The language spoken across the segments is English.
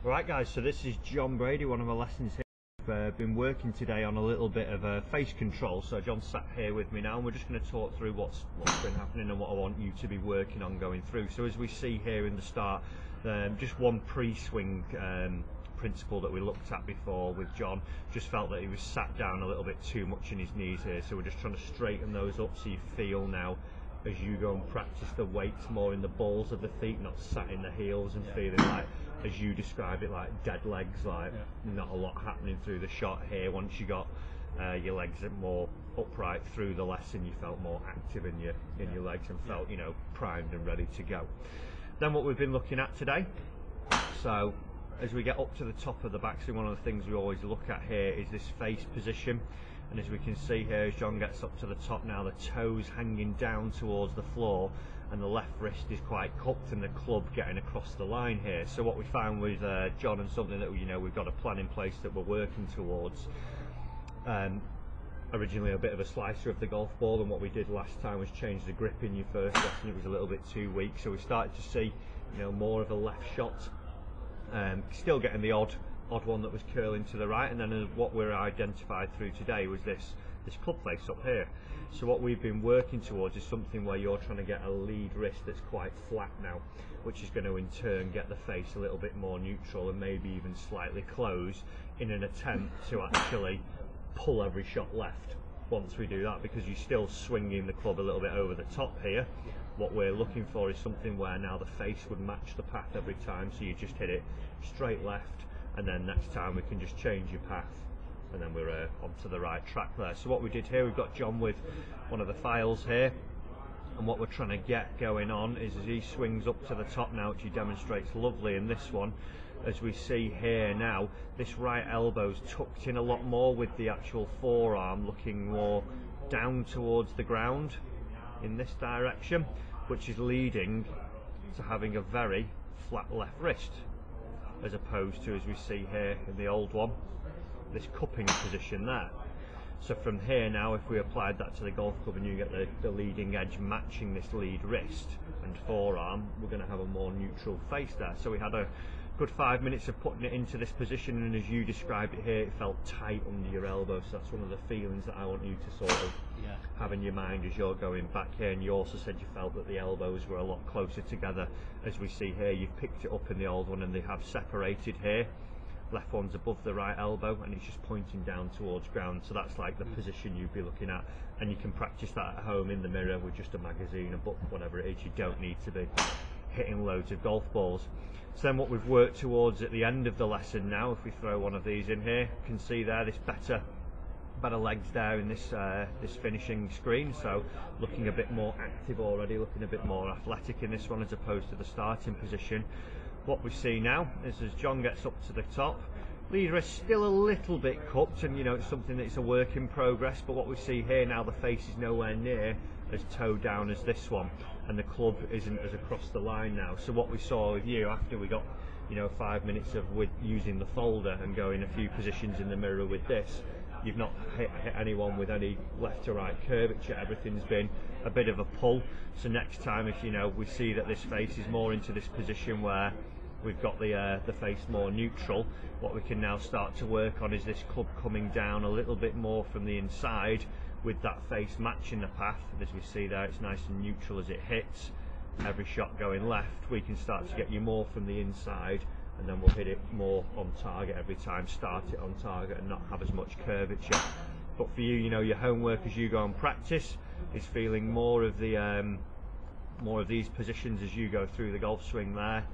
Right guys, so this is John Brady, one of my lessons here. I've been working today on a little bit of face control, so John's sat here with me now and we're just going to talk through what's been happening and what I want you to be working on going through. So as we see here in the start, just one pre-swing principle that we looked at before with John, just felt that he was sat down a little bit too much in his knees here, so we're just trying to straighten those up so you feel now as you go and practice the weights more in the balls of the feet, not sat in the heels and feeling like, as you describe it, like dead legs, like not a lot happening through the shot here. Once you got your legs more upright through the lesson, you felt more active in your legs and felt, you know, primed and ready to go. Then what we've been looking at today, so as we get up to the top of the backswing, one of the things we always look at here is this face position. And as we can see here, as John gets up to the top now, the toes hanging down towards the floor and the left wrist is quite cupped and the club getting across the line here. So what we found with John, and something that we've got a plan in place that we're working towards, originally a bit of a slicer of the golf ball, and what we did last time was change the grip in your first lesson. It was a little bit too weak, so we started to see more of a left shot, still getting the odd one that was curling to the right, and then what we're identified through today was this club face up here. So what we've been working towards is something where you're trying to get a lead wrist that's quite flat now, which is going to in turn get the face a little bit more neutral and maybe even slightly close in an attempt to actually pull every shot left once we do that, because you're still swinging the club a little bit over the top here. What we're looking for is something where now the face would match the path every time, so you just hit it straight left, and then next time we can just change your path and then we're onto the right track there. So what we did here, we've got John with one of the files here, and what we're trying to get going on is as he swings up to the top now, which he demonstrates lovely in this one, as we see here now, this right elbow's tucked in a lot more with the actual forearm looking more down towards the ground in this direction, which is leading to having a very flat left wrist, as opposed to, as we see here in the old one, this cupping position there. So from here now, if we applied that to the golf club and you get the leading edge matching this lead wrist and forearm, we're going to have a more neutral face there. So we had a good 5 minutes of putting it into this position, and as you described it here, it felt tight under your elbow. So that's one of the feelings that I want you to sort of have in your mind as you're going back here. And you also said you felt that the elbows were a lot closer together. As we see here, you've picked it up in the old one and they have separated here. Left one's above the right elbow and it's just pointing down towards ground, so that's like the position you'd be looking at, and you can practice that at home in the mirror with just a magazine, a book, whatever it is. You don't need to be hitting loads of golf balls. So then what we've worked towards at the end of the lesson now, if we throw one of these in here, you can see there this better legs there in this this finishing screen, so looking a bit more active already, looking a bit more athletic in this one as opposed to the starting position. What we see now is as John gets up to the top, lead wrist still a little bit cupped, and it's something that's a work in progress, but what we see here now, the face is nowhere near as toe down as this one, and the club isn't as across the line now. So what we saw with you after we got 5 minutes of using the folder and going a few positions in the mirror with this, you've not hit anyone with any left to right curvature. Everything's been a bit of a pull. So next time, if we see that this face is more into this position where we've got the face more neutral, what we can now start to work on is this club coming down a little bit more from the inside with that face matching the path. As we see there, it's nice and neutral as it hits. Every shot going left, we can start to get you more from the inside, and then we'll hit it more on target every time, start it on target and not have as much curvature. But for you, your homework as you go and practice is feeling more of these positions as you go through the golf swing there.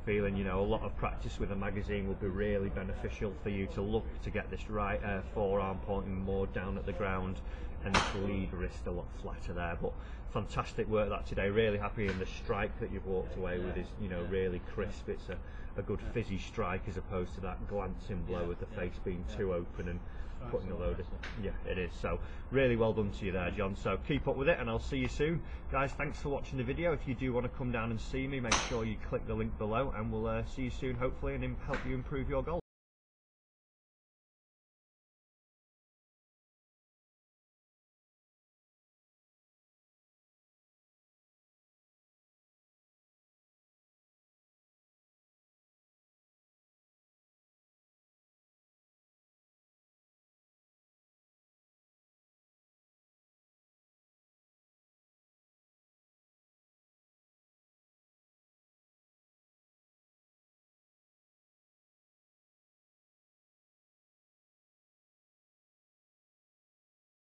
Feeling a lot of practice with a magazine will be really beneficial for you to look to get this right forearm pointing more down at the ground and this lead wrist a lot flatter there. But fantastic work that today. Really happy, in the strike that you've walked away with is really crisp. It's a good fizzy strike as opposed to that glancing blow with the face being too open and putting a load of it is. So really well done to you there, John. So keep up with it and I'll see you soon, guys. Thanks for watching the video. If you do want to come down and see me, make sure you click the link below, and we'll see you soon hopefully, and help you improve your golf.